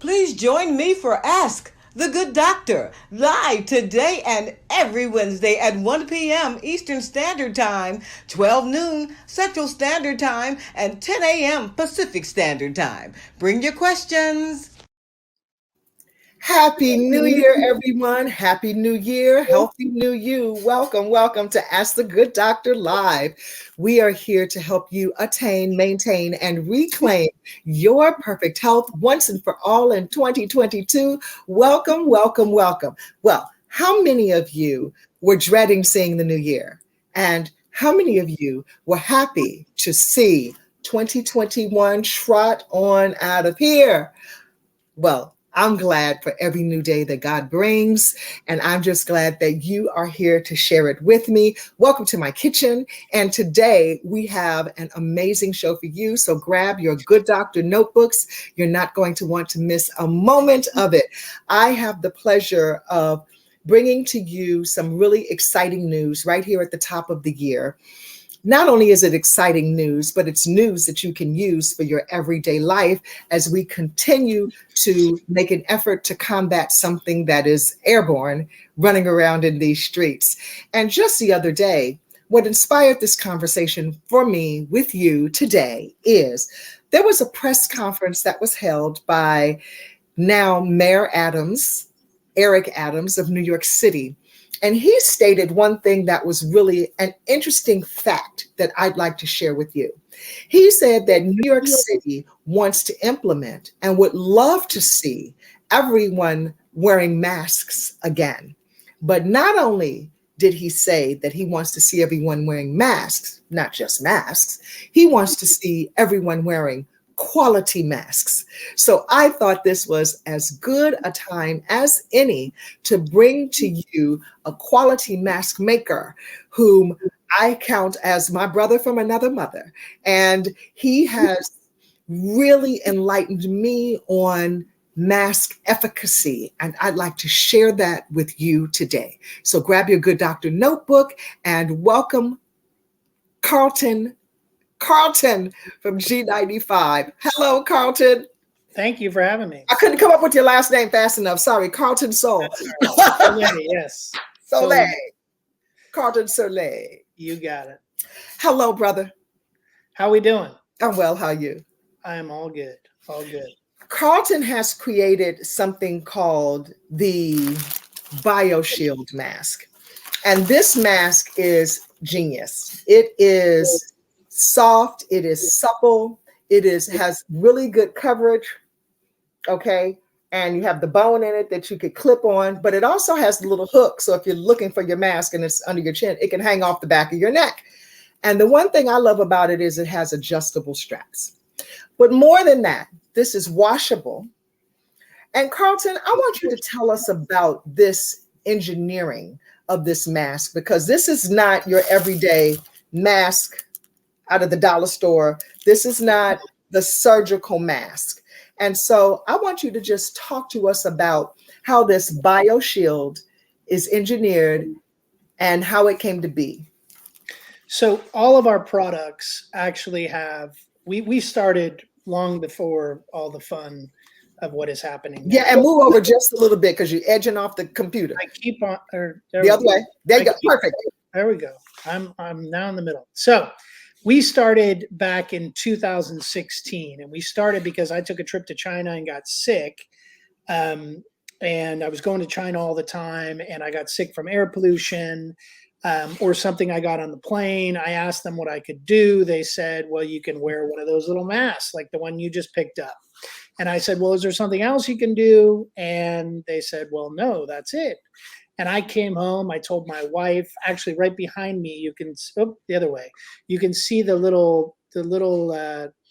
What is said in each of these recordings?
Please join me for Ask the Good Doctor, live today and every Wednesday at 1 p.m. Eastern Standard Time, 12 noon Central Standard Time, and 10 a.m. Pacific Standard Time. Bring your questions. Happy New Year, everyone. Happy New Year. Healthy New You. Welcome, welcome to Ask the Good Doctor Live. We are here to help you attain, maintain, and reclaim your perfect health once and for all in 2022. Welcome, welcome, welcome. Well, how many of you were dreading seeing the new year? And how many of you were happy to see 2021 trot on out of here? Well, I'm glad for every new day that God brings, and I'm just glad that you are here to share it with me. Welcome to my kitchen, and today we have an amazing show for you, so grab your Good Doctor notebooks. You're not going to want to miss a moment of it. I have the pleasure of bringing to you some really exciting news right here at the top of the year. Not only is it exciting news, but it's news that you can use for your everyday life as we continue to make an effort to combat something that is airborne running around in these streets. And just the other day, what inspired this conversation for me with you today is there was a press conference that was held by now Mayor Eric Adams of New York City. And he stated one thing that was really an interesting fact that I'd like to share with you. He said that New York City wants to implement and would love to see everyone wearing masks again. But not only did he say that he wants to see everyone wearing masks, not just masks, he wants to see everyone wearing quality masks. So I thought this was as good a time as any to bring to you a quality mask maker whom I count as my brother from another mother. And he has really enlightened me on mask efficacy. And I'd like to share that with you today. So grab your Good Doctor notebook and welcome Carlton from G95. Hello, Carlton. Thank you for having me. I couldn't come up with your last name fast enough. Sorry, Carlton Solle. Solle, yes. Solle. Carlton Solle. You got it. Hello, brother. How we doing? I'm well. How are you? I am all good. All good. Carlton has created something called the BioShield mask. And this mask is genius. It is soft, it is supple, has really good coverage, okay? And you have the bone in it that you could clip on, but it also has the little hook. So if you're looking for your mask and it's under your chin, it can hang off the back of your neck. And the one thing I love about it is it has adjustable straps. But more than that, this is washable. And Carlton, I want you to tell us about this engineering of this mask, because this is not your everyday mask out of the dollar store. This is not the surgical mask. And so I want you to just talk to us about how this BioShield is engineered and how it came to be. So all of our products actually have, we started long before all the fun of what is happening now. Yeah, and move over just a little bit because you're edging off the computer. I keep on, or The other way. There you go. Perfect. There we go. I'm now in the middle. So we started back in 2016, and we started because I took a trip to China and got sick. And I was going to China all the time, and I got sick from air pollution or something I got on the plane. I asked them what I could do. They said, well, you can wear one of those little masks like the one you just picked up. And I said, well, is there something else you can do? And they said, well, no, that's it. And I came home, I told my wife, actually right behind me, you can, the other way, you can see the little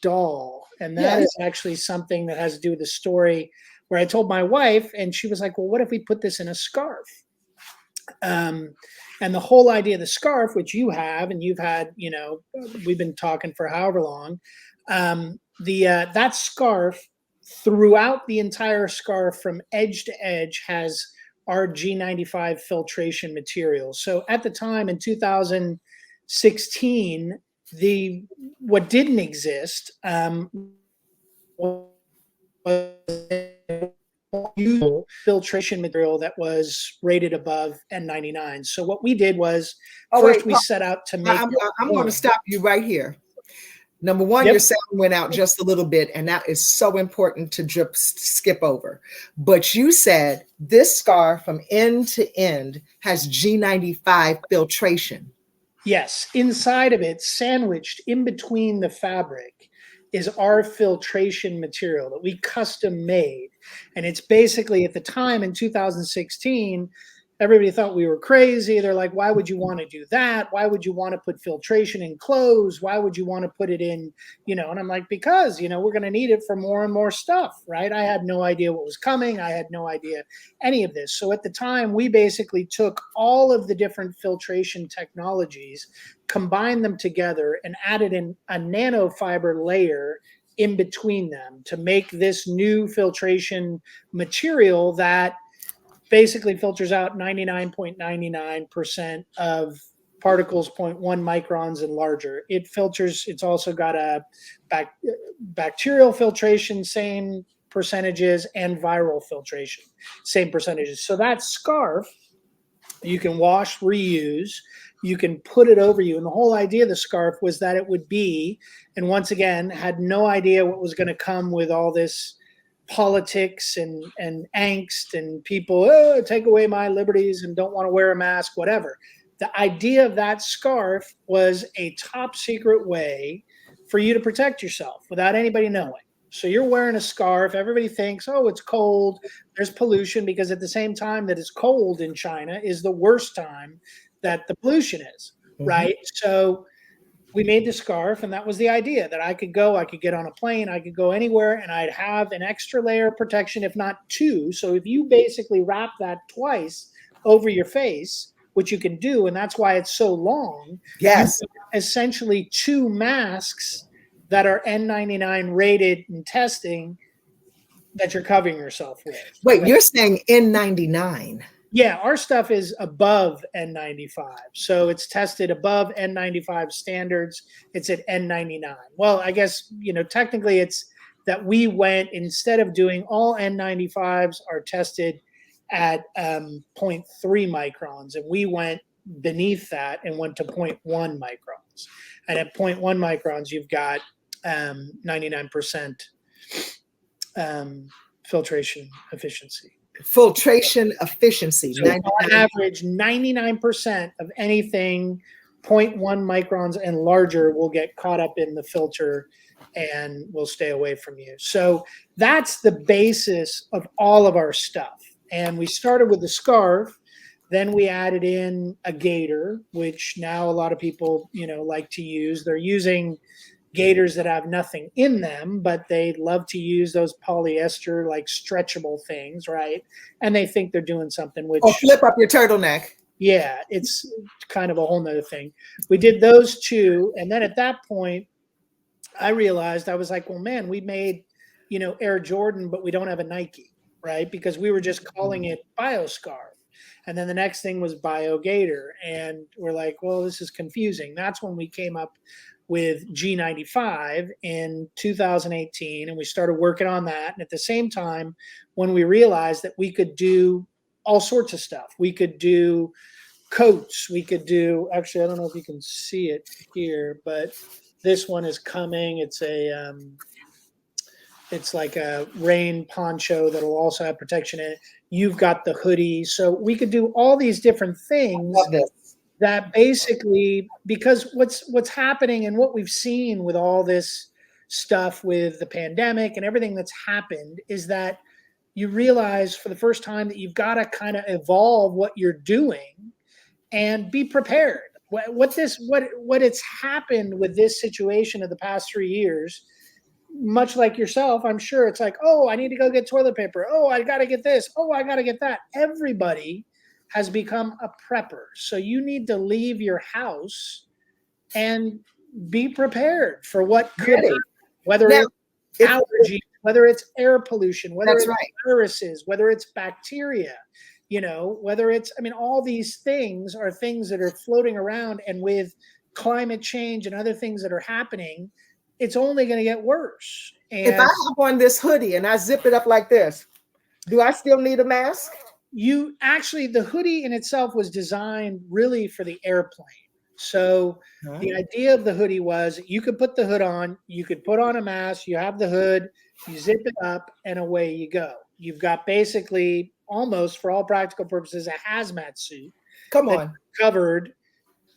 doll. And that is actually something that has to do with the story where I told my wife, and she was like, well, what if we put this in a scarf? And the whole idea of the scarf, which you have, and you've had, we've been talking for however long, that scarf throughout the entire scarf from edge to edge has our N99 filtration material. So at the time in 2016, what didn't exist was filtration material that was rated above N99. So what we did was we set out to make. I'm going to stop you right here. Number one, your sound went out just a little bit, and that is so important to skip over. But you said this scarf from end to end has N99 filtration. Yes, inside of it, sandwiched in between the fabric, is our filtration material that we custom made. And it's basically, at the time in 2016, everybody thought we were crazy. They're like, why would you want to do that? Why would you want to put filtration in clothes? Why would you want to put it in, and I'm like, because, we're going to need it for more and more stuff, right? I had no idea what was coming. I had no idea any of this. So at the time, we basically took all of the different filtration technologies, combined them together, and added in a nanofiber layer in between them to make this new filtration material that basically filters out 99.99% of particles 0.1 microns and larger. It filters, it's also got a bacterial filtration, same percentages, and viral filtration, same percentages. So that scarf, you can wash, reuse, you can put it over you. And the whole idea of the scarf was that it would be, and once again, had no idea what was going to come with all this politics and angst and people take away my liberties and don't want to wear a mask, whatever. The idea of that scarf was a top secret way for you to protect yourself without anybody knowing. So you're wearing a scarf. Everybody thinks, oh, it's cold. There's pollution, because at the same time that it's cold in China is the worst time that the pollution is, right? So we made the scarf, and that was the idea, that I could get on a plane, I could go anywhere, and I'd have an extra layer of protection, if not two. So if you basically wrap that twice over your face, which you can do, and that's why it's so long, yes, essentially two masks that are N99 rated and testing that you're covering yourself with. Wait, right? You're saying N99? Yeah, our stuff is above N95. So it's tested above N95 standards. It's at N99. Well, I guess, technically it's that we went, instead of doing all N95s are tested at 0.3 microns. And we went beneath that and went to 0.1 microns. And at 0.1 microns, you've got 99% filtration efficiency. Filtration efficiency. So on average, 99% of anything 0.1 microns and larger will get caught up in the filter and will stay away from you. So that's the basis of all of our stuff. And we started with the scarf. Then we added in a gaiter, which now a lot of people, like to use. They're using gaiters that have nothing in them, but they love to use those polyester, like stretchable things, right? And they think they're doing something, which flip up your turtleneck. Yeah, it's kind of a whole nother thing. We did those two, and then at that point, I realized, I was like, well, man, we made, Air Jordan, but we don't have a Nike, right? Because we were just calling it BioScarf. And then the next thing was BioGator, and we're like, well, this is confusing. That's when we came up with G95 in 2018, and we started working on that. And at the same time, when we realized that we could do all sorts of stuff, we could do coats, we could do, actually, I don't know if you can see it here, but this one is coming. It's like a rain poncho that'll also have protection in it. You've got the hoodie. So we could do all these different things that basically, because what's happening and what we've seen with all this stuff with the pandemic and everything that's happened is that you realize for the first time that you've got to kind of evolve what you're doing and be prepared. What it's happened with this situation of the past 3 years, much like yourself, I'm sure it's like, oh, I need to go get toilet paper. Oh, I got to get this. Oh, I got to get that. Everybody has become a prepper. So you need to leave your house and be prepared for what could happen, whether it's allergies, whether it's air pollution, whether it's viruses, whether it's bacteria, whether it's, all these things are things that are floating around, and with climate change and other things that are happening, it's only going to get worse. And if I have on this hoodie and I zip it up like this, do I still need a mask? The hoodie in itself was designed really for the airplane. So the idea of the hoodie was you could put the hood on, you could put on a mask, you have the hood, you zip it up, and away you go. You've got basically almost, for all practical purposes, a hazmat suit. Come on. Covered,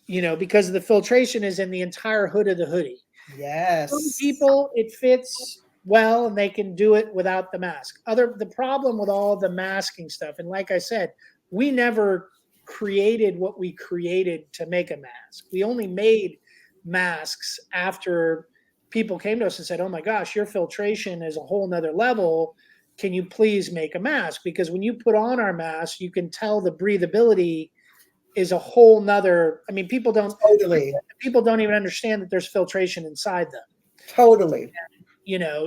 because the filtration is in the entire hood of the hoodie. Yes. Some people, it fits well and they can do it without the mask. The problem with all the masking stuff, and like I said, we never created what we created to make a mask. We only made masks after people came to us and said, oh my gosh, your filtration is a whole nother level. Can you please make a mask? Because when you put on our mask, you can tell the breathability is a whole nother. People don't even understand that there's filtration inside them. Totally.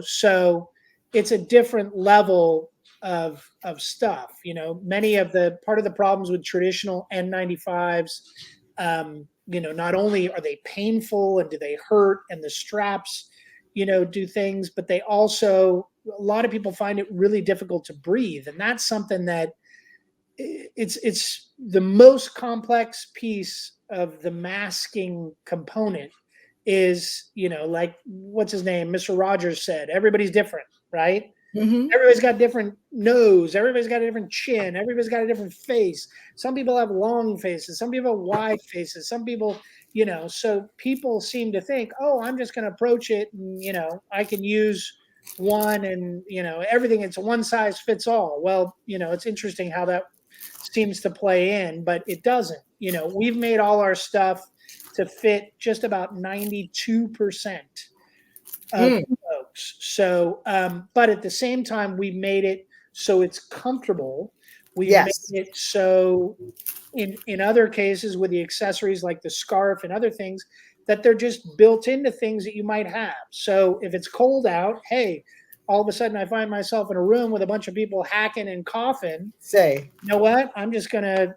So it's a different level of stuff. Many of part of the problems with traditional N95s, not only are they painful and do they hurt, and the straps, do things, but they also, a lot of people find it really difficult to breathe. And that's something that it's the most complex piece of the masking component is, like, what's his name? Mr. Rogers said, everybody's different, right? Mm-hmm. Everybody's got different nose. Everybody's got a different chin. Everybody's got a different face. Some people have long faces. Some people have wide faces. Some people, so people seem to think, oh, I'm just going to approach it and, I can use one and, everything. It's a one size fits all. Well, it's interesting how that seems to play in, but it doesn't. We've made all our stuff to fit just about 92% of folks. So, but at the same time, we made it so it's comfortable. We made it so in other cases with the accessories like the scarf and other things, that they're just built into things that you might have. So if it's cold out, hey, all of a sudden I find myself in a room with a bunch of people hacking and coughing. Say, you know what? I'm just going to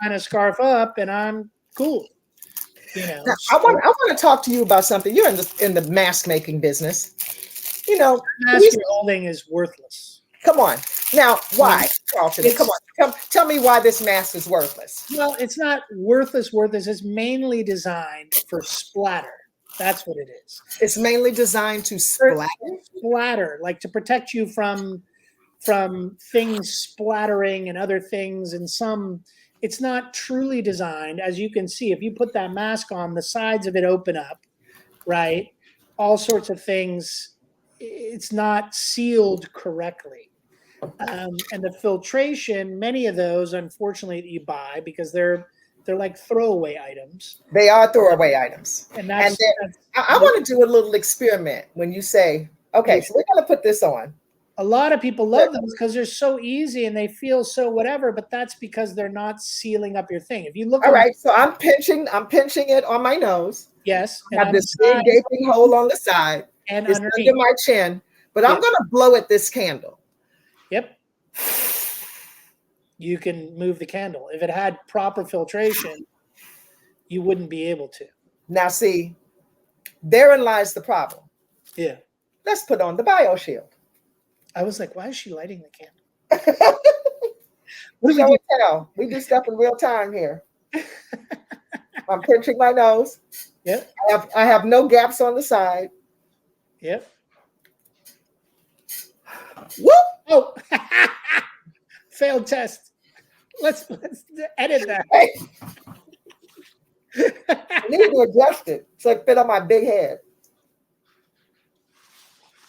kind of scarf up and I'm cool. Now, I want to talk to you about something. You're in the mask making business. Mask you're holding is worthless. Come on. Now, why, Carlton? Come on. Tell me why this mask is worthless. Well, it's not worthless. It's mainly designed for splatter. That's what it is. It's mainly designed to splatter? Splatter, like to protect you from things splattering and other things. And it's not truly designed. As you can see, if you put that mask on, the sides of it open up, right? All sorts of things. It's not sealed correctly. And the filtration, many of those, unfortunately, that you buy, because they're like throwaway items. They are throwaway items. And I want to do a little experiment when you say, okay, so we're going to put this on. A lot of people love them because they're so easy and they feel so whatever, but that's because they're not sealing up your thing. If you look, all right, so I'm pinching it on my nose. Yes, I have this big gaping hole on the side, and it's under my chin. But I'm going to blow at this candle. Yep. You can move the candle. If it had proper filtration, you wouldn't be able to. Now, see, therein lies the problem. Yeah. Let's put on the BioShield. I was like, why is she lighting the candle? What do we Show do? and tell. We do stuff in real time here. I'm pinching my nose. Yep. I have no gaps on the side. Yep. Whoop! Oh, failed test. Let's edit that. Hey. I need to adjust it so it fit on my big head.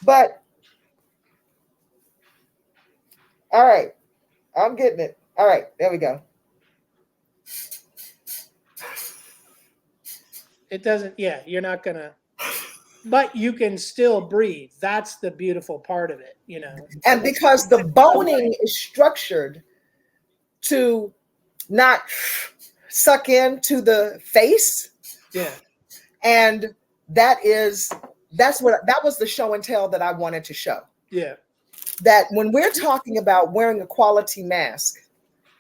But all right, I'm getting it. All right, there we go. It doesn't, yeah, you're not gonna, but you can still breathe. That's the beautiful part of it, you know. And because the boning is structured to not suck into the face. Yeah. And that was the show and tell that I wanted to show. Yeah. That when we're talking about wearing a quality mask,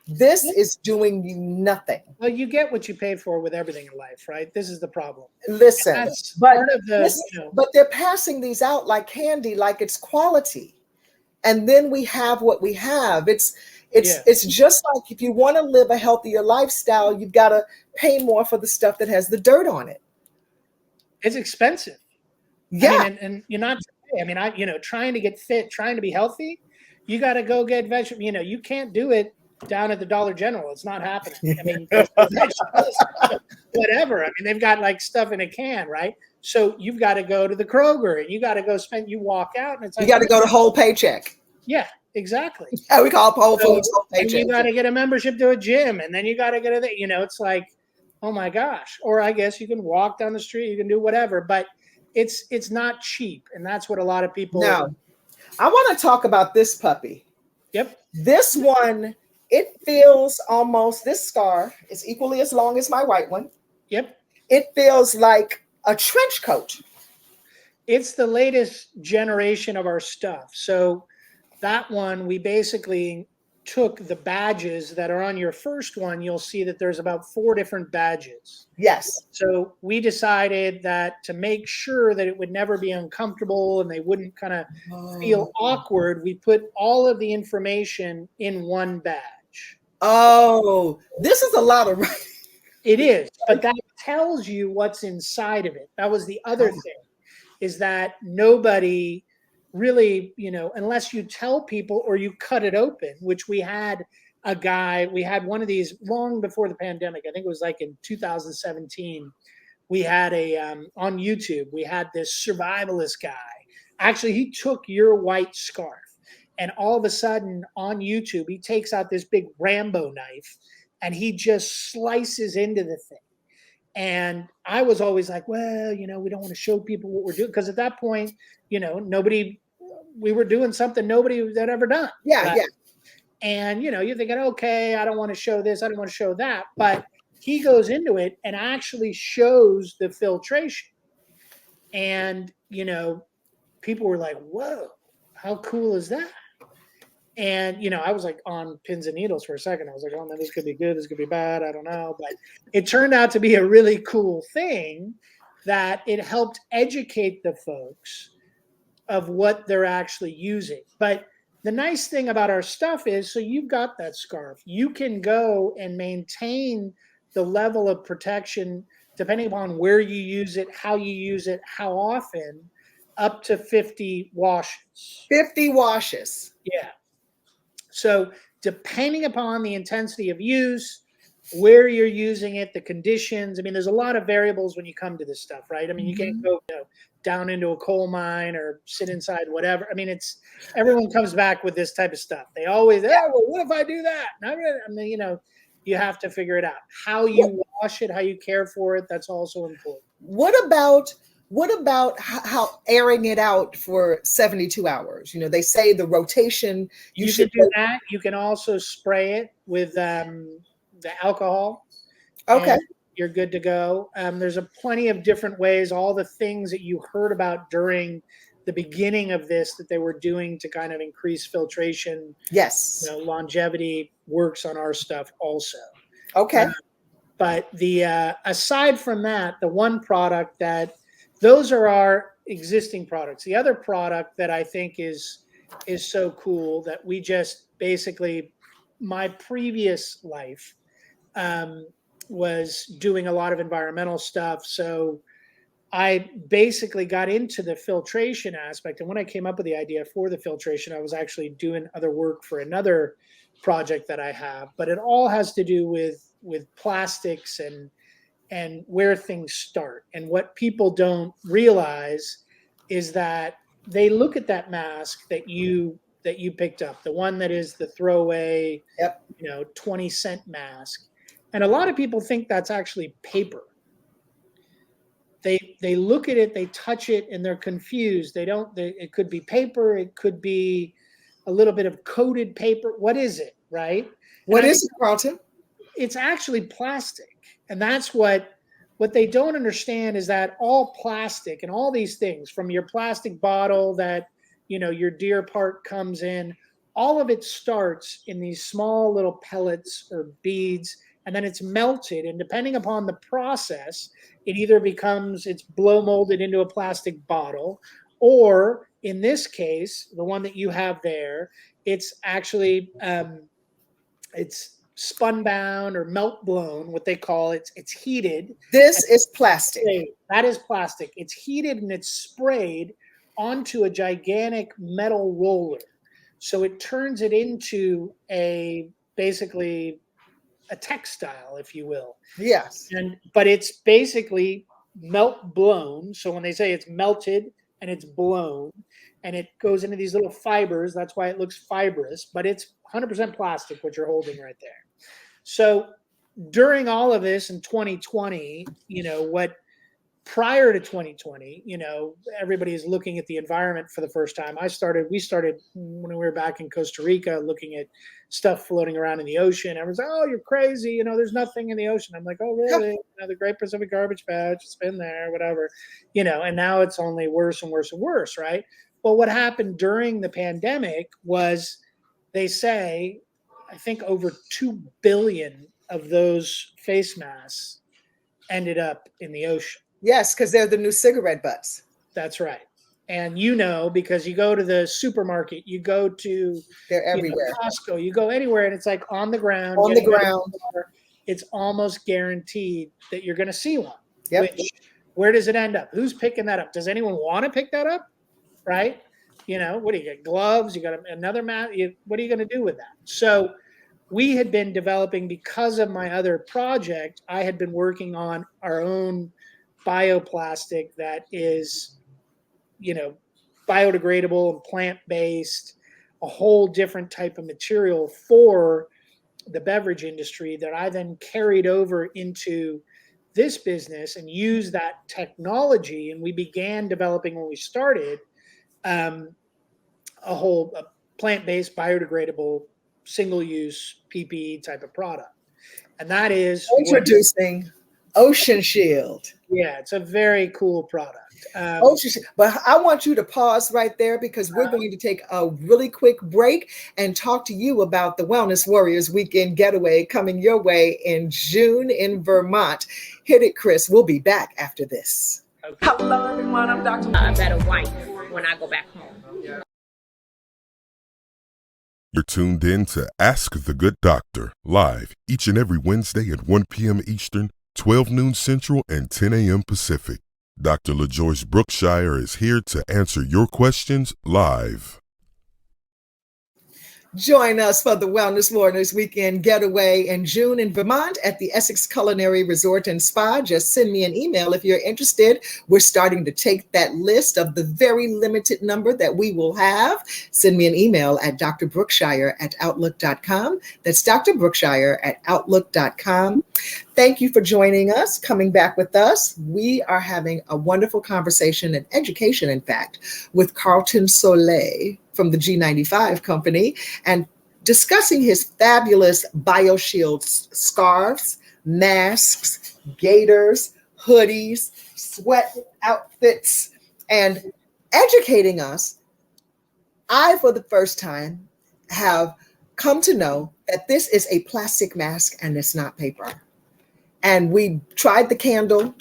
this is doing you nothing. Well, you get what you pay for with everything in life, right? This is the problem. Listen, but but they're passing these out like candy, like it's quality. And then we have what we have. It's just like if you want to live a healthier lifestyle, you've got to pay more for the stuff that has the dirt on it. It's expensive. Yeah. I mean, and you're not, I mean, trying to get fit, trying to be healthy, you got to go get vegetables. You know, you can't do it down at the Dollar General. It's not happening. I mean, whatever. I mean, they've got like stuff in a can, right? So you've got to go to the Kroger and you got to go you walk out and it's like, you got to go to Whole Paycheck. Yeah, exactly. Yeah, we call it Whole Foods Whole And Paycheck. you got to get a membership to a gym and then you got to get it's like, oh my gosh. Or I guess you can walk down the street, you can do whatever, but it's not cheap. And that's what a lot of people. Now, I want to talk about this puppy. Yep. This one, it feels almost, this scarf is equally as long as my white one. Yep. It feels like a trench coat. It's the latest generation of our stuff. So that one, we basically took the badges that are on your first one. You'll see that there's about 4 different badges. Yes. So we decided that to make sure that it would never be uncomfortable and they wouldn't kind of feel awkward, we put all of the information in one badge. Oh, this is a lot of. It is, but that tells you what's inside of it. That was the other thing, is that nobody really, unless you tell people or you cut it open, which we had one of these long before the pandemic. I think it was like in 2017. We had on YouTube, we had this survivalist guy. Actually, he took your white scarf. And all of a sudden on YouTube, he takes out this big Rambo knife and he just slices into the thing. And I was always like, well, we don't want to show people what we're doing. Because at that point, we were doing something nobody had ever done. Yeah, yeah. And, you're thinking, okay, I don't want to show this. I don't want to show that. But he goes into it and actually shows the filtration. And, people were like, whoa, how cool is that? And, I was like on pins and needles for a second. I was like, oh, man, this could be good. This could be bad. I don't know. But it turned out to be a really cool thing that it helped educate the folks of what they're actually using. But the nice thing about our stuff is, so you've got that scarf. You can go and maintain the level of protection depending upon where you use it, how you use it, how often, up to 50 washes. 50 washes. Yeah. So depending upon the intensity of use, where you're using it, the conditions, I mean, there's a lot of variables when you come to this stuff, right? I mean, you can't go down into a coal mine or sit inside whatever. I mean, everyone comes back with this type of stuff. They always, well, what if I do that? I mean, you have to figure it out. How you wash it, how you care for it, that's also important. What about how airing it out for 72 hours? They say the rotation. You should do that. You can also spray it with the alcohol. Okay. You're good to go. There's plenty of different ways, all the things that you heard about during the beginning of this that they were doing to kind of increase filtration. Yes. Longevity works on our stuff also. Okay. But the aside from that, the one product those are our existing products. The other product that I think is so cool that we just basically, my previous life was doing a lot of environmental stuff. So I basically got into the filtration aspect. And when I came up with the idea for the filtration, I was actually doing other work for another project that I have. But it all has to do with plastics and where things start. And what people don't realize is that they look at that mask that you picked up, the one that is the throwaway, 20-cent mask. And a lot of people think that's actually paper. They look at it, they touch it, and they're confused. It could be paper, it could be a little bit of coated paper. What is it, right? What is it, Carlton? It's actually plastic. And that's what they don't understand, is that all plastic and all these things, from your plastic bottle that, your Deer Park comes in, all of it starts in these small little pellets or beads, and then it's melted. And depending upon the process, it's blow molded into a plastic bottle, or in this case, the one that you have there, it's actually, it's spun bound or melt blown, what they call it. It's heated. This is plastic. That is plastic. It's heated and it's sprayed onto a gigantic metal roller. So it turns it into basically a textile, if you will. Yes. But it's basically melt blown. So when they say it's melted and it's blown and it goes into these little fibers, that's why it looks fibrous, but it's 100% plastic, what you're holding right there. So during all of this in 2020, prior to 2020, everybody is looking at the environment for the first time. We started when we were back in Costa Rica, looking at stuff floating around in the ocean. Everyone's like, "Oh, you're crazy. There's nothing in the ocean." I'm like, "Oh, really? The Great Pacific Garbage Patch, it's been there, whatever." And now it's only worse and worse and worse, right? Well, what happened during the pandemic was, they say, I think over 2 billion of those face masks ended up in the ocean. Yes, because they're the new cigarette butts. That's right. And because you go to the supermarket, you go to they're everywhere. Costco, you go anywhere, and it's like on the ground. On the ground. It's almost guaranteed that you're going to see one. Yep. Where does it end up? Who's picking that up? Does anyone want to pick that up? Right? What do you get? Gloves? You got another mask? What are you going to do with that? So we had been developing, because of my other project, I had been working on our own bioplastic that is, biodegradable and plant-based, a whole different type of material for the beverage industry that I then carried over into this business and used that technology. And we began developing, when we started, a plant-based, biodegradable, single-use PPE type of product. And that is introducing Ocean Shield. Yeah, it's a very cool product. Ocean Shield. But I want you to pause right there, because we're going to take a really quick break and talk to you about the Wellness Warriors Weekend Getaway coming your way in June in Vermont. Hit it, Chris. We'll be back after this. Okay. Hello, everyone. I'm Dr. A better wife when I go back home. You're tuned in to Ask the Good Doctor, live each and every Wednesday at 1 p.m. Eastern, 12 noon Central, and 10 a.m. Pacific. Dr. DrBrookshire is here to answer your questions live. Join us for the Wellness Warriors Weekend Getaway in June in Vermont at the Essex Culinary Resort and Spa. Just send me an email if you're interested. We're starting to take that list of the very limited number that we will have. Send me an email at drbrookshire@outlook.com. That's drbrookshire@outlook.com. Thank you for joining us, coming back with us. We are having a wonderful conversation and education, in fact, with Carlton Solle from the N99 company, and discussing his fabulous BioShield scarves, masks, gaiters, hoodies, sweat outfits, and educating us. I, for the first time, have come to know that this is a plastic mask and it's not paper. And we tried the candle,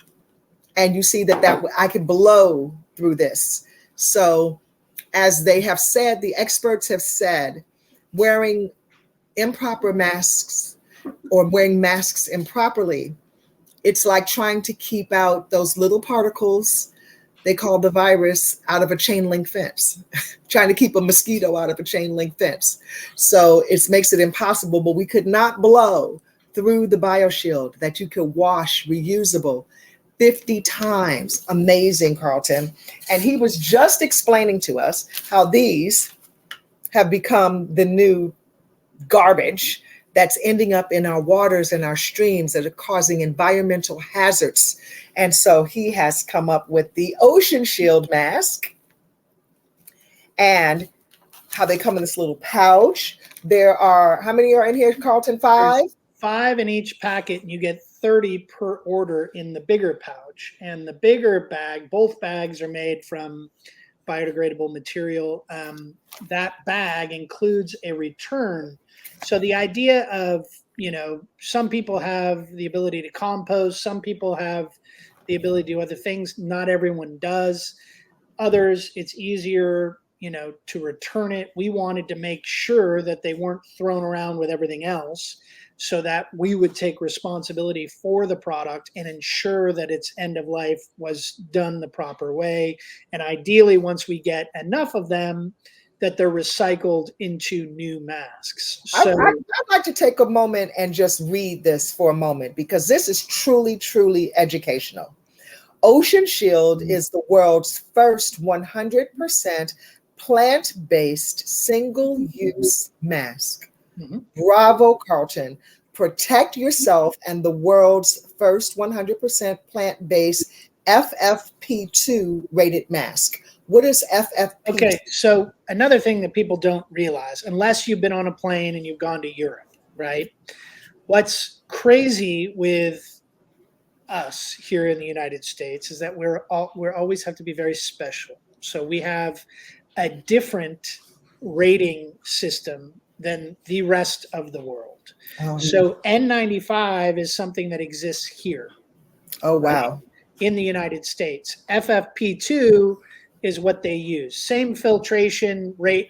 and you see that I could blow through this. So as they have said, the experts have said, wearing improper masks or wearing masks improperly, it's like trying to keep out those little particles they call the virus out of a chain link fence, trying to keep a mosquito out of a chain link fence. So it makes it impossible, but we could not blow through the BioShield that you could wash reusable 50 times. Amazing, Carlton. And he was just explaining to us how these have become the new garbage that's ending up in our waters and our streams that are causing environmental hazards. And so he has come up with the Ocean Shield mask, and how they come in this little pouch. There are, how many are in here, Carlton? 5? There's 5 in each packet, and you get 30 per order in the bigger pouch. And the bigger bag, both bags are made from biodegradable material. That bag includes a return. So the idea of, some people have the ability to compost, some people have the ability to do other things. Not everyone does. Others, it's easier, to return it. We wanted to make sure that they weren't thrown around with everything else, so that we would take responsibility for the product and ensure that its end of life was done the proper way. And ideally, once we get enough of them, that they're recycled into new masks. So I'd like to take a moment and just read this for a moment, because this is truly, truly educational. Ocean Shield is the world's first 100% plant-based single-use mask. Mhm. Bravo, Carlton. Protect yourself and the world's first 100% plant-based FFP2 rated mask. What is FFP2? Okay, so another thing that people don't realize, unless you've been on a plane and you've gone to Europe, right? What's crazy with us here in the United States is that we're always have to be very special. So we have a different rating system than the rest of the world. Oh, So N95 is something that exists here. oh wow. In the United States. FFP2 is what they use. Same filtration rate,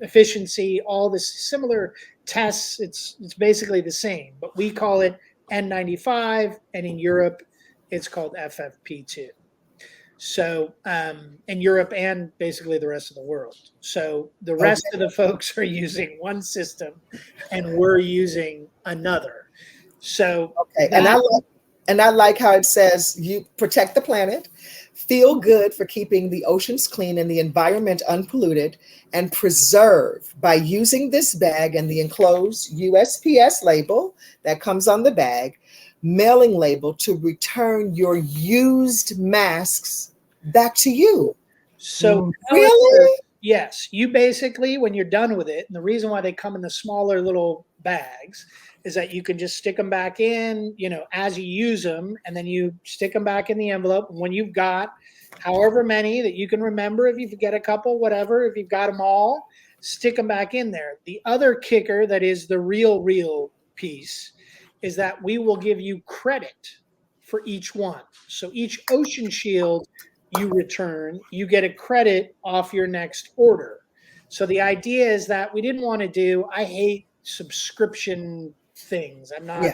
efficiency, all this similar tests. It's basically the same, but we call it N95, and in Europe, it's called FFP2. So in Europe and basically the rest of the world. So the rest of the folks are using one system, and we're using another. So okay, and I like how it says you protect the planet, feel good for keeping the oceans clean and the environment unpolluted, and preserve by using this bag and the enclosed USPS label that comes on the bag, mailing label, to return your used masks back to you. So really? Yes, you basically, when you're done with it, and the reason why they come in the smaller little bags is that you can just stick them back in, as you use them, and then you stick them back in the envelope. And when you've got however many that you can remember, if you forget a couple, whatever, if you've got them all, stick them back in there. The other kicker that is the real piece is that we will give you credit for each one. So each Ocean Shield you return, you get a credit off your next order. So the idea is that we didn't want to do, I hate subscription things. I'm not,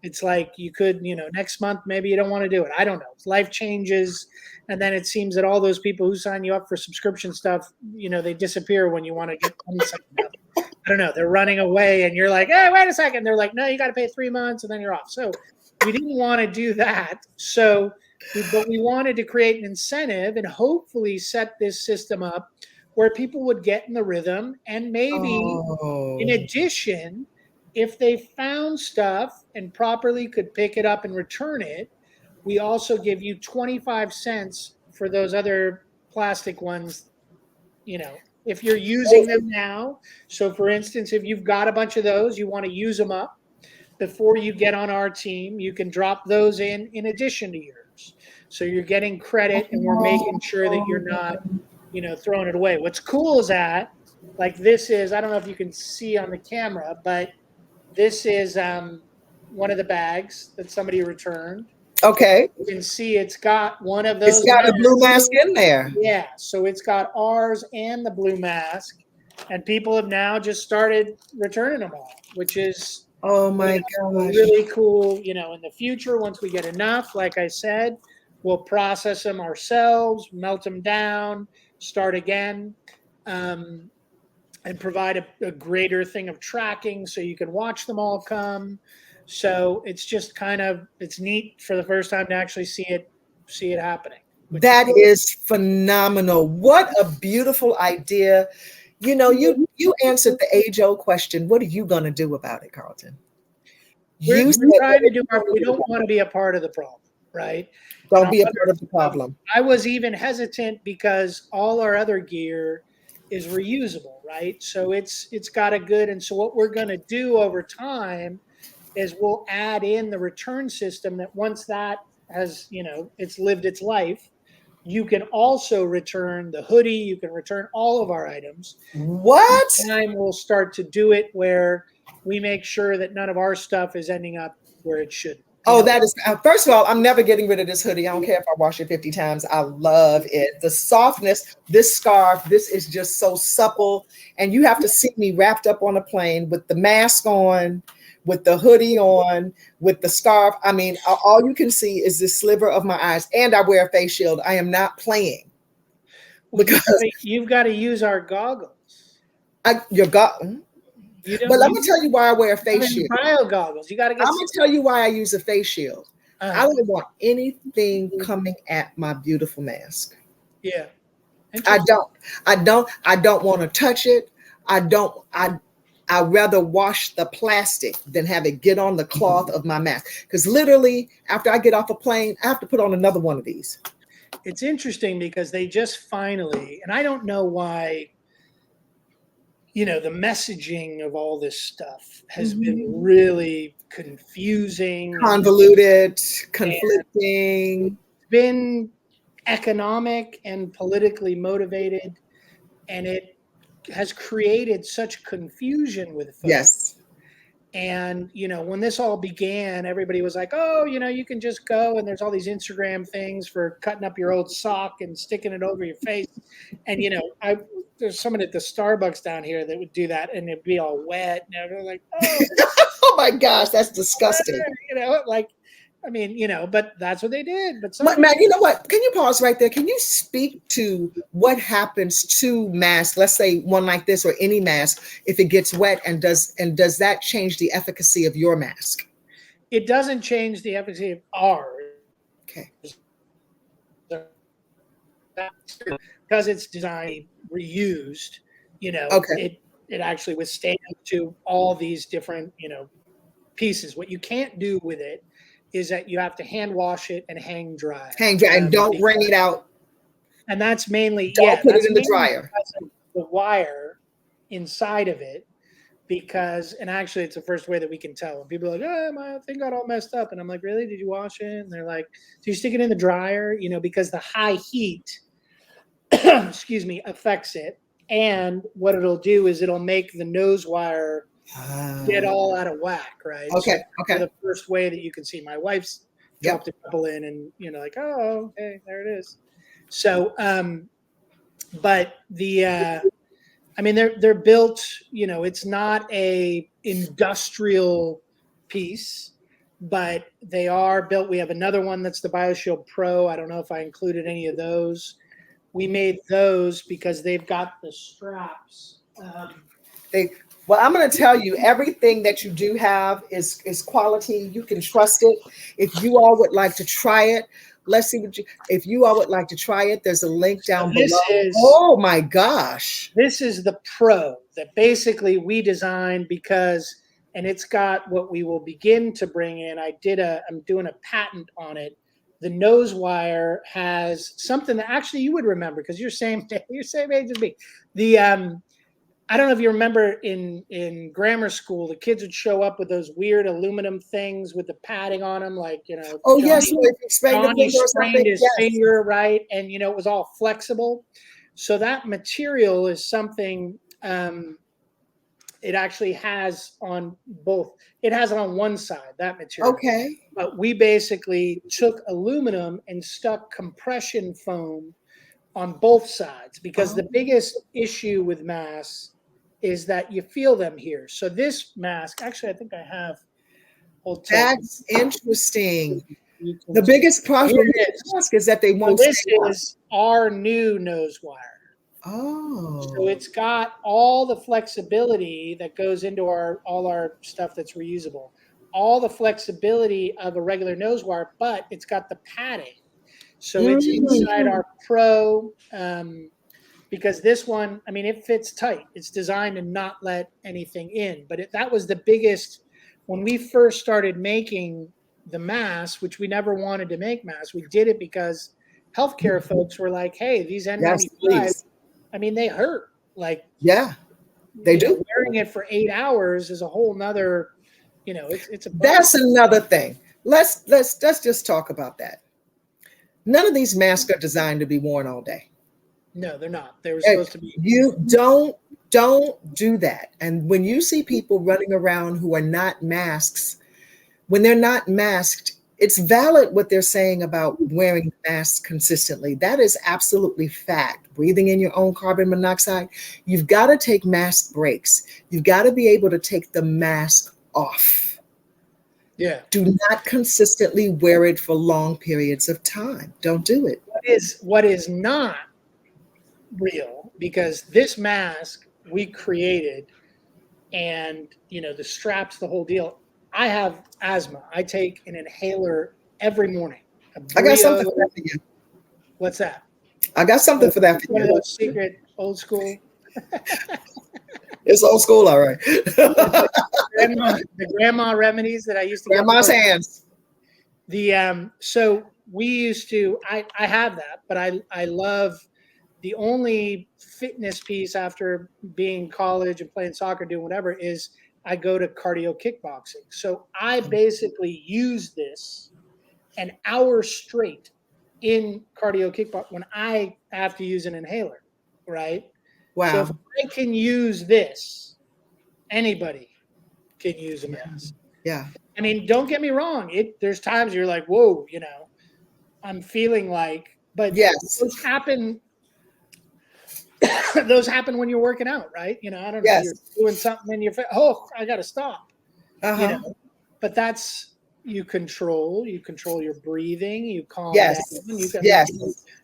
it's like you could, next month, maybe you don't want to do it. I don't know. Life changes. And then it seems that all those people who sign you up for subscription stuff, they disappear when you want to get something up. I don't know. They're running away and you're like, hey, wait a second. They're like, no, you got to pay 3 months and then you're off. So we didn't want to do that. But we wanted to create an incentive and hopefully set this system up where people would get in the rhythm, and maybe in addition, if they found stuff and properly could pick it up and return it, we also give you 25 cents for those other plastic ones, if you're using them now. So for instance, if you've got a bunch of those, you want to use them up before you get on our team, you can drop those in addition to yours. So you're getting credit, and we're making sure that you're not, throwing it away. What's cool is that, like, this is, I don't know if you can see on the camera, but this is one of the bags that somebody returned. Okay. You can see it's got one of those. It's got a blue mask in there. Yeah, so it's got ours and the blue mask, and people have now just started returning them all, which is Oh my gosh. really cool. In the future, once we get enough, like I said, we'll process them ourselves, melt them down, start again, and provide a greater thing of tracking so you can watch them all come. So it's just it's neat for the first time to actually see it happening. That is phenomenal. What a beautiful idea. You answered the age-old question. What are you going to do about it, Carlton? We're trying to do we don't want to be a part of the problem, right? Don't be a part of the problem. I was even hesitant because all our other gear is reusable, right? So it's got a good, and so what we're going to do over time is we'll add in the return system that once that has, it's lived its life, you can also return the hoodie, you can return all of our items. What? Time we'll start to do it where we make sure that none of our stuff is ending up where it shouldn't. Oh, that is, first of all, I'm never getting rid of this hoodie. I don't care if I wash it 50 times. I love it. The softness, this scarf, this is just so supple. And you have to see me wrapped up on a plane with the mask on, with the hoodie on, with the scarf. I mean, all you can see is this sliver of my eyes, and I wear a face shield. I am not playing. Because you've got to use our goggles. But let me tell you why I wear a face shield. Cryo goggles. You got to get. I'm gonna tell you why I use a face shield. I don't want anything coming at my beautiful mask. Yeah. I don't want to touch it. I'd rather wash the plastic than have it get on the cloth of my mask. Because literally, after I get off a plane, I have to put on another one of these. It's interesting because they just finally, and I don't know why, the messaging of all this stuff has been really confusing, convoluted, conflicting. It's been economic and politically motivated, and it has created such confusion with folks. Yes. And, when this all began, everybody was like, oh, you can just go, and there's all these Instagram things for cutting up your old sock and sticking it over your face. And, there's someone at the Starbucks down here that would do that, and it'd be all wet. And they're like, oh. Oh my gosh, that's disgusting. But that's what they did. But man, you know what? Can you pause right there? Can you speak to what happens to masks? Let's say one like this or any mask, if it gets wet, and does that change the efficacy of your mask? It doesn't change the efficacy of ours. Okay. Because it's designed reused, okay. It actually withstands to all these different, pieces. What you can't do with it is that you have to hand wash it and hang dry. And don't wring it out. And that's mainly don't put it in the dryer. The wire inside of it, and actually it's the first way that we can tell. When people are like, oh, my thing got all messed up, and I'm like, really? Did you wash it? And they're like, do you stick it in the dryer? Because the high heat, excuse me, affects it. And what it'll do is it'll make the nose wire get all out of whack, right? Okay. So the first way that you can see, my wife's dropped a couple in, and like, oh, okay, there it is. So, but they're built. It's not a industrial piece, but they are built. We have another one that's the BioShield Pro. I don't know if I included any of those. We made those because they've got the straps. Well, I'm going to tell you, everything that you do have is quality. You can trust it. If you all would like to try it, if you all would like to try it, there's a link down below. Oh my gosh. This is the Pro that basically we designed and it's got what we will begin to bring in. I'm doing a patent on it. The nose wire has something that actually you would remember because you're same age as me. I don't know if you remember in grammar school, the kids would show up with those weird aluminum things with the padding on them, like Oh Johnny, yes, Johnny sprained his finger, right? And it was all flexible. So that material is something. It actually has on both. It has it on one side, that material. Okay. But we basically took aluminum and stuck compression foam on both sides, because the biggest issue with masks is that you feel them here. So this mask, actually, I think I have. That's interesting. The biggest problem with the mask is that they won't. So this is our new nose wire. Oh. So it's got all the flexibility that goes into all our stuff that's reusable. All the flexibility of a regular nose wire, but it's got the padding. So it's inside our Pro, because this one, I mean, it fits tight. It's designed to not let anything in. But that was the biggest, when we first started making the masks, which we never wanted to make masks, we did it because healthcare folks were like, hey, these N95s, I mean, they hurt. Like, yeah, they do. Wearing it for 8 hours is a whole nother, it's a. That's another thing. Let's just talk about that. None of these masks are designed to be worn all day. No, they're not. They were supposed to be. You don't do that. And when you see people running around who are not masks, when they're not masked, it's valid what they're saying about wearing masks consistently. That is absolutely fact. Breathing in your own carbon monoxide. You've got to take mask breaks. You've got to be able to take the mask off. Yeah. Do not consistently wear it for long periods of time. Don't do it. What is not real, because this mask we created, and the straps, the whole deal. I have asthma. I take an inhaler every morning. I got something for that for you. What's that? I got something for that for you. One of those secret old school. It's old school, all right. the grandma remedies that I used to get. Grandma's hands. So we used to. I have that, but I love the only fitness piece after being college and playing soccer, doing whatever, is I go to cardio kickboxing. So I basically use this an hour straight in cardio kickboxing when I have to use an inhaler, right? Wow. So if I can use this, anybody can use a mask. Yeah. I mean, don't get me wrong. There's times you're like, whoa, I'm feeling like, but yes, those happen. Those happen when you're working out, right? I don't know. Yes. You're doing something and I got to stop. Uh-huh. But that's, you control your breathing, you calm yes. down.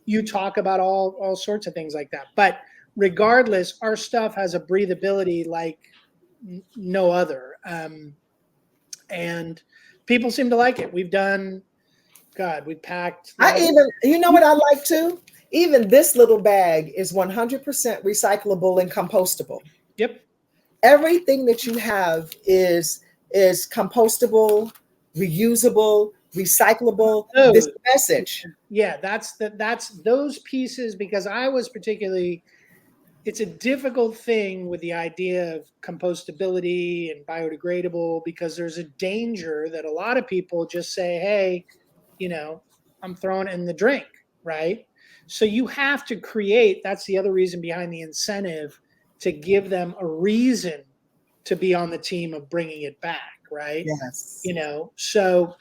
You talk about all sorts of things like that. But regardless, our stuff has a breathability like no other. And people seem to like it. We packed. You know what I like too? Even this little bag is 100% recyclable and compostable. Yep. Everything that you have is compostable, reusable, recyclable. This message. Yeah, that's those pieces, because I was particularly, it's a difficult thing with the idea of compostability and biodegradable, because there's a danger that a lot of people just say, hey, I'm throwing it in the drink, right? So you have to create, that's the other reason behind the incentive, to give them a reason to be on the team of bringing it back, right? Yes. So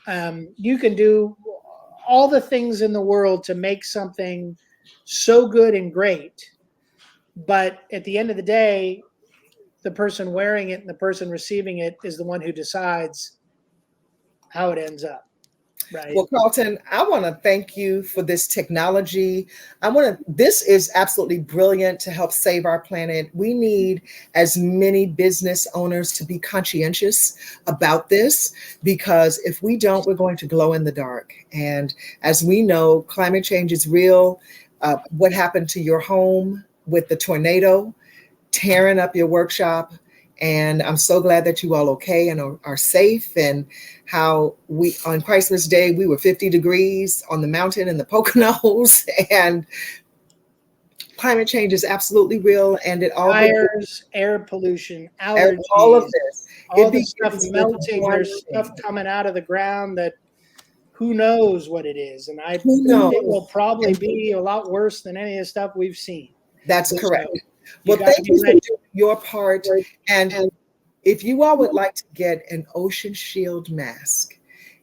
you can do all the things in the world to make something so good and great, but at the end of the day, the person wearing it and the person receiving it is the one who decides how it ends up. Right. Well, Carlton, I want to thank you for this technology. This is absolutely brilliant to help save our planet. We need as many business owners to be conscientious about this, because if we don't, we're going to glow in the dark. And as we know, climate change is real. What happened to your home with the tornado, tearing up your workshop? And I'm so glad that you all okay and are safe, and how on Christmas Day, we were 50 degrees on the mountain in the Poconos, and climate change is absolutely real. And it all fires, air pollution, allergies, all of this, all the stuff melting, there's stuff coming out of the ground that who knows what it is. And it will probably be a lot worse than any of the stuff we've seen. That's correct. Well, thank you for doing your part. And If you all would like to get an Ocean Shield mask,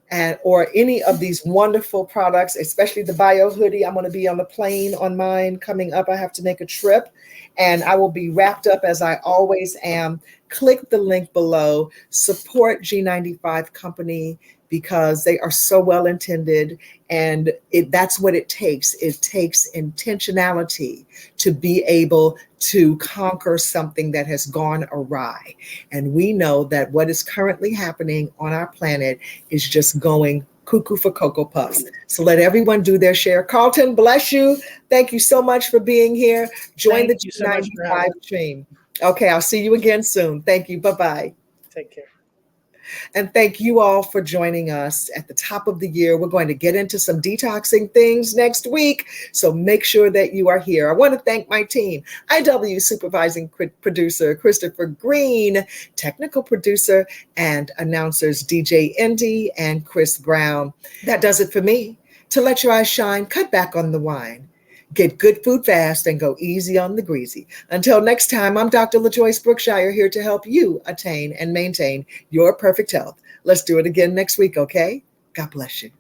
and or any of these wonderful products, especially the bio hoodie. I'm going to be on the plane on mine coming up. I have to make a trip, and I will be wrapped up as I always am. Click the link below. Support G95 Company because they are so well intended, and that's what it takes. It takes intentionality to be able to conquer something that has gone awry. And we know that what is currently happening on our planet is just going cuckoo for Cocoa Puffs. So let everyone do their share. Carlton, bless you. Thank you so much for being here. Join the G95 stream. Okay, I'll see you again soon. Thank you. Bye-bye. Take care. And thank you all for joining us at the top of the year. We're going to get into some detoxing things next week, so make sure that you are here. I want to thank my team, IW supervising producer Christopher Green, technical producer and announcers DJ Indy and Chris Brown. That does it for me. To let your eyes shine, cut back on the wine. Get good food fast and go easy on the greasy. Until next time, I'm Dr. LaJoyce Brookshire here to help you attain and maintain your perfect health. Let's do it again next week, okay? God bless you.